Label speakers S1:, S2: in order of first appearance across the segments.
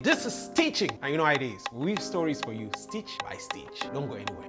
S1: This is teaching, and you know how it is. We weave stories for you, stitch by stitch. Don't go anywhere.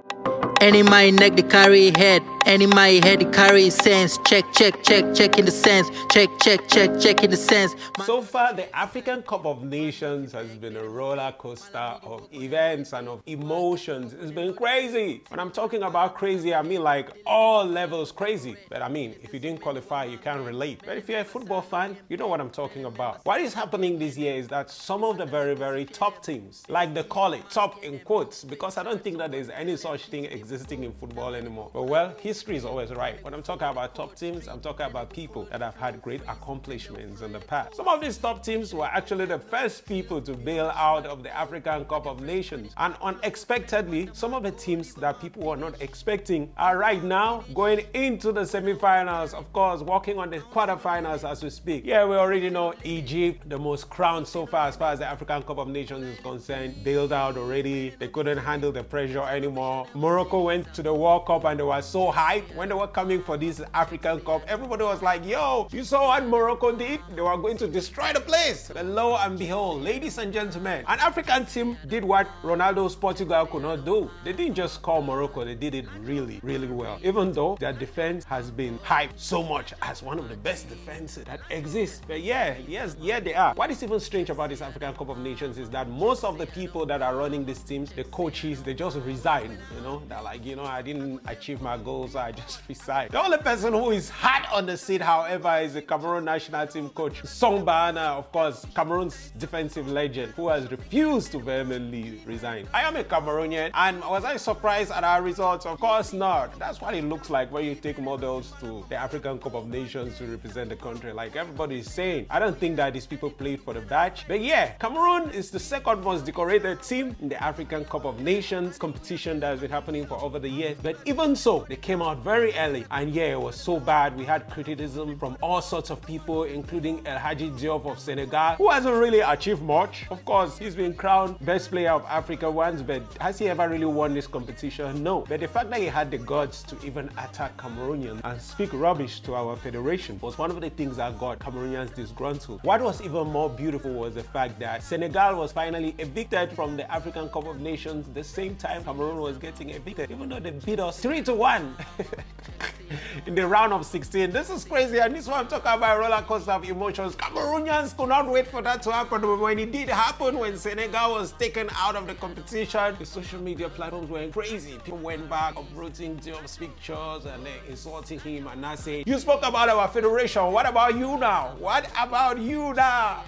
S2: Any my neck they carry head, any my head they carry sense. Check in the sense. Check in the sense.
S1: So far, the African Cup of Nations has been a roller coaster of events and of emotions. It's been crazy. When I'm talking about crazy, I mean like all levels crazy. But I mean, if you didn't qualify, you can't relate. But if you're a football fan, you know what I'm talking about. What is happening this year is that some of the very top teams, like they call it, top in quotes, because I don't think that there's any such thing existing in football anymore. But well, history is always right. When I'm talking about top teams, I'm talking about people that have had great accomplishments in the past. Some of these top teams were actually the first people to bail out of the African Cup of Nations. And unexpectedly, some of the teams that people were not expecting are right now going into the semi-finals, of course, working on the quarterfinals as we speak. Yeah, we already know Egypt, the most crowned so far as the African Cup of Nations is concerned, bailed out already. They couldn't handle the pressure anymore. Morocco went to the World Cup and they were so hyped when they were coming for this African Cup. Everybody was like, yo, you saw what Morocco did? They were going to destroy the place. But lo and behold, ladies and gentlemen, an African team did what Ronaldo's Portugal could not do. They didn't just score Morocco, they did it really well. Even though their defense has been hyped so much as one of the best defenses that exists. But yeah, they are. What is even strange about this African Cup of Nations is that most of the people that are running these teams, the coaches, they just resign, you know? They're like, you know, I didn't achieve my goals, so I just resigned. The only person who is hard on the seat, however, is the Cameroon national team coach, Song Bana, of course, Cameroon's defensive legend, who has refused to vehemently resign. I am a Cameroonian, and was I surprised at our results? Of course not. That's what it looks like when you take models to the African Cup of Nations to represent the country. Like everybody is saying, I don't think that these people played for the badge. But yeah, Cameroon is the second most decorated team in the African Cup of Nations competition that has been happening for over the years. But even so, they came out very early, and yeah, it was so bad. We had criticism from all sorts of people, including El Hadji Diop of Senegal, who hasn't really achieved much. Of course, he's been crowned best player of Africa once, but has he ever really won this competition? No. But the fact that he had the guts to even attack Cameroonians and speak rubbish to our federation was one of the things that got Cameroonians disgruntled. What was even more beautiful was the fact that Senegal was finally evicted from the African Cup of Nations the same time Cameroon was getting evicted, even though they beat us 3-1 in the round of 16. This is crazy, and this is what I'm talking about, roller coaster of emotions. Cameroonians could not wait for that to happen, but when it did happen, when Senegal was taken out of the competition, the social media platforms went crazy. People went back uprooting Diop's pictures and then insulting him and not saying, you spoke about our federation, what about you now? What about you now?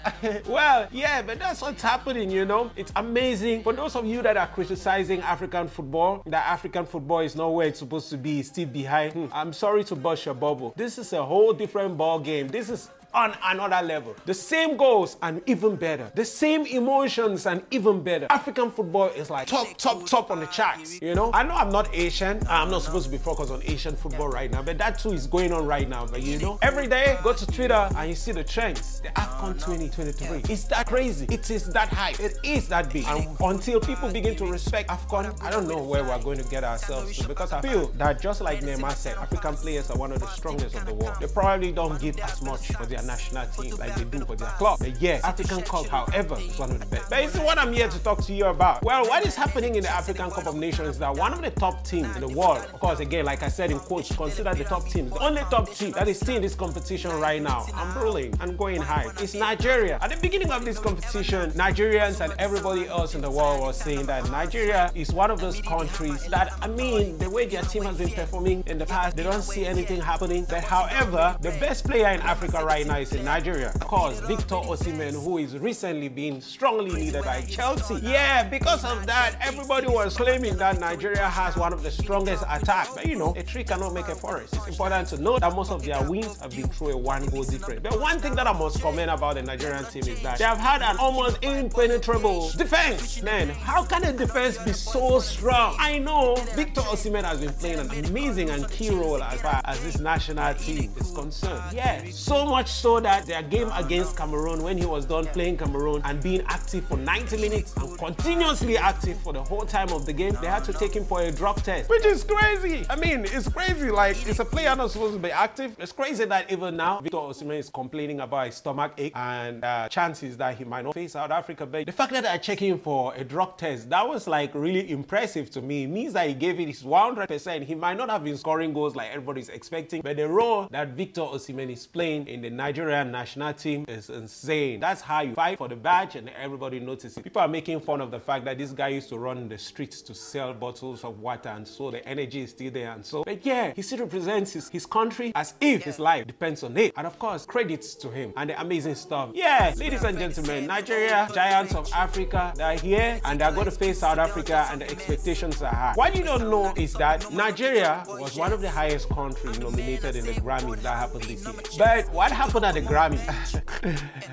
S1: Well, yeah, but that's what's happening, you know. It's amazing. For those of you that are criticizing African football, that African football is not where it's supposed to be, still behind, I'm sorry to burst your bubble. This is a whole different ball game. This is on another level. The same goals and even better. The same emotions and even better. African football is like top on the charts, you know? I know I'm not Asian. I'm not supposed to be focused on Asian football right now, but that too is going on right now. But you know, every day, go to Twitter and you see the trends. The AFCON 2023. It's that crazy. It is that high. It is that big. And until people begin to respect AFCON, I don't know where we're going to get ourselves to, because I feel that just like Neymar said, African players are one of the strongest of the world. They probably don't give as much for their national team like they do for their club. But yeah, African Cup, however, is one of the best. But this is what I'm here to talk to you about. Well, what is happening in the African Cup of Nations is that one of the top teams in the world, of course, again, like I said in quotes, consider the top teams. The only top team that is still in this competition right now, I'm ruling and going high, is Nigeria. At the beginning of this competition, Nigerians and everybody else in the world was saying that Nigeria is one of those countries that, I mean, the way their team has been performing in the past, they don't see anything happening. But however, the best player in Africa right now is in Nigeria. Of course, Victor Osimhen, who is recently being strongly needed by Chelsea. Yeah, because of that, everybody was claiming that Nigeria has one of the strongest attacks. But you know, a tree cannot make a forest. It's important to note that most of their wins have been through a one-goal difference. But one thing that I must comment about the Nigerian team is that they have had an almost impenetrable defense. Man, how can a defense be so strong? I know Victor Osimhen has been playing an amazing and key role as far as this national team is concerned. Yeah, so much so that their game against Cameroon, when he was done playing Cameroon and being active for 90 minutes and continuously active for the whole time of the game, they had to take him for a drug test, which is crazy. I mean, it's crazy. Like, it's a player not supposed to be active. It's crazy that even now, Victor Osimhen is complaining about his stomach ache and chances that he might not face South Africa. But the fact that they're checking him for a drug test, that was like really impressive to me. It means that he gave it his 100%. He might not have been scoring goals like everybody's expecting, but the role that Victor Osimhen is playing in the Nigerian national team is insane. That's how you fight for the badge and everybody notices. People are making fun of the fact that this guy used to run in the streets to sell bottles of water, and so the energy is still there, and so, but yeah, he still represents his country as if his life depends on it. And of course, credits to him and the amazing stuff. Yeah, ladies and gentlemen, Nigeria, giants of Africa, they're here and they're going to face South Africa, and the expectations are high. What you don't know is that Nigeria was one of the highest countries nominated in the Grammys that happened this year. But what happened at the Grammy?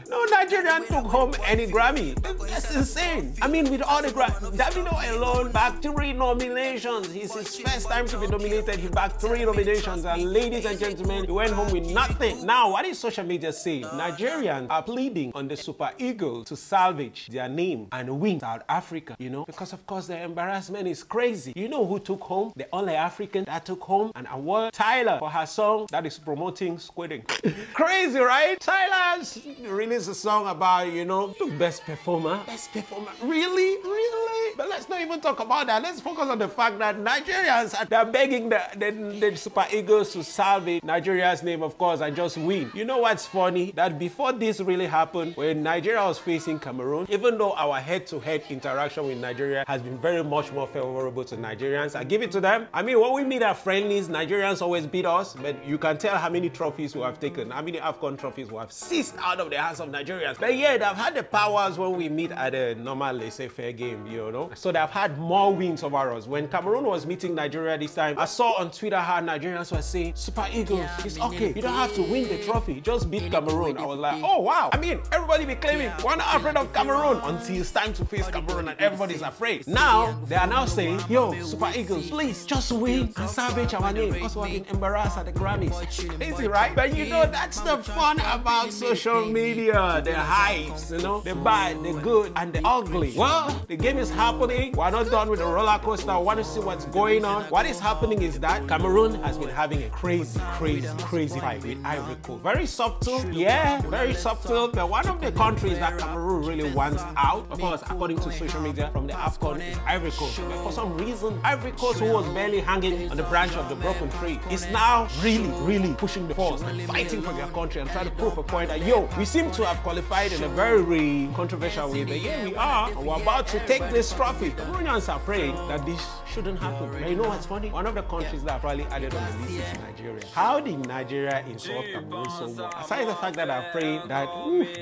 S1: No Nigerian took home any Grammy. That's insane. I mean, with all the Grammys, Davido alone bagged 3 nominations. It's his first time to be nominated. He bagged 3 nominations, and ladies and gentlemen, he went home with nothing. Now, what is social media saying? Nigerians are pleading on the Super Eagles to salvage their name and win South Africa, you know, because of course the embarrassment is crazy. You know who took home? The only African that took home an award? Tyler, for her song that is promoting squidding. Crazy, right? Tyler's released a song about, you know, the best performer. Best performer. Really? Really? But let's not even talk about that. Let's focus on the fact that Nigerians are begging the Super Eagles to salvage Nigeria's name, of course, and just win. You know what's funny? That before this really happened, when Nigeria was facing Cameroon, even though our head-to-head interaction with Nigeria has been very much more favorable to Nigerians, I give it to them. I mean, when we meet our friendlies, Nigerians always beat us, but you can tell how many trophies we have taken, how many AFCON trophies we have seized out of the hands of Nigerians. But yeah, they've had the powers when we meet at a normal laissez-faire game, you know? So they've had more wins over us. When Cameroon was meeting Nigeria this time, I saw on Twitter how Nigerians were saying, Super Eagles, it's okay. You don't have to win the trophy. Just beat Cameroon. I was like, oh wow. I mean, everybody be claiming, we're not afraid of Cameroon until it's time to face Cameroon and everybody's afraid. Now, they are now saying, yo, Super Eagles, please just win and salvage our name because we've been embarrassed at the Grammys. Crazy, right? But you know, that's the fun about social media. The hypes, you know, the bad, the good, and the ugly. Well, the game is happening. We're not done with the roller coaster. I want to see what's going on. What is happening is that Cameroon has been having a crazy fight with Ivory Coast. Very subtle, yeah, very subtle. But one of the countries that Cameroon really wants out, of course, according to social media from the AFCON, is Ivory Coast. But for some reason, Ivory Coast, who was barely hanging on the branch of the broken tree, is now really pushing the force and fighting for their country and trying to prove a point that, yo, we seem to have qualified in a very controversial way. But here we are, and we're about to take this trophy. The Cameroonians are praying that this shouldn't happen. But you know what's funny? One of the countries that are probably added on the list is Nigeria. How did Nigeria insult Cameroon so well? Aside the fact that I pray that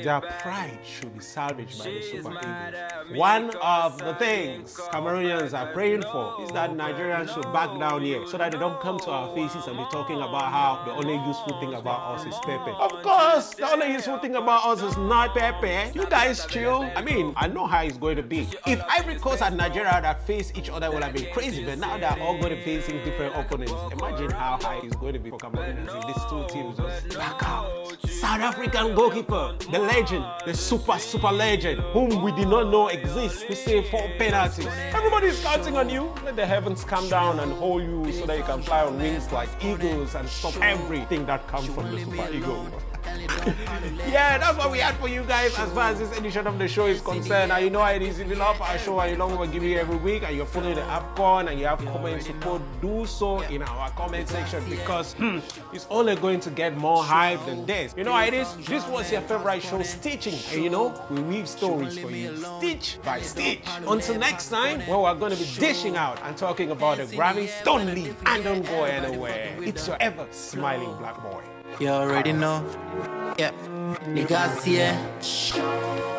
S1: their pride should be salvaged by the Super Eagles. One of the things Cameroonians are praying for is that Nigerians should back down here so that they don't come to our faces and be talking about how the only useful thing about us is pepper. Of course, the only useful thing about us is not pepper. You guys chill. I mean, I know how it's going to be. If Ivory Coast and Nigeria that face each other would have been crazy, but now they're all going to be facing different opponents. Imagine how high it's going to be for Cameroonians if these two teams just back out. South African goalkeeper, the legend, the super legend, whom we did not know exists, we saved 4 penalties. Everybody's counting on you. Let the heavens come down and hold you so that you can fly on wings like eagles and stop everything that comes from the Super Eagle. Yeah, that's what we had for you guys as far as this edition of the show is concerned. And you know how it is. If you love our show and you love what we give you every week and you're following the AFCON and you have comment support, do so in our comment section because it's only going to get more hype than this. You know how it is. This was your favorite show, Stitching. And you know, we weave stories for you, stitch by stitch. Until next time, where we're going to be dishing out and talking about the Grammys. Don't leave and don't go anywhere. It's your ever smiling black boy.
S2: You already know. Yeah, niggas here.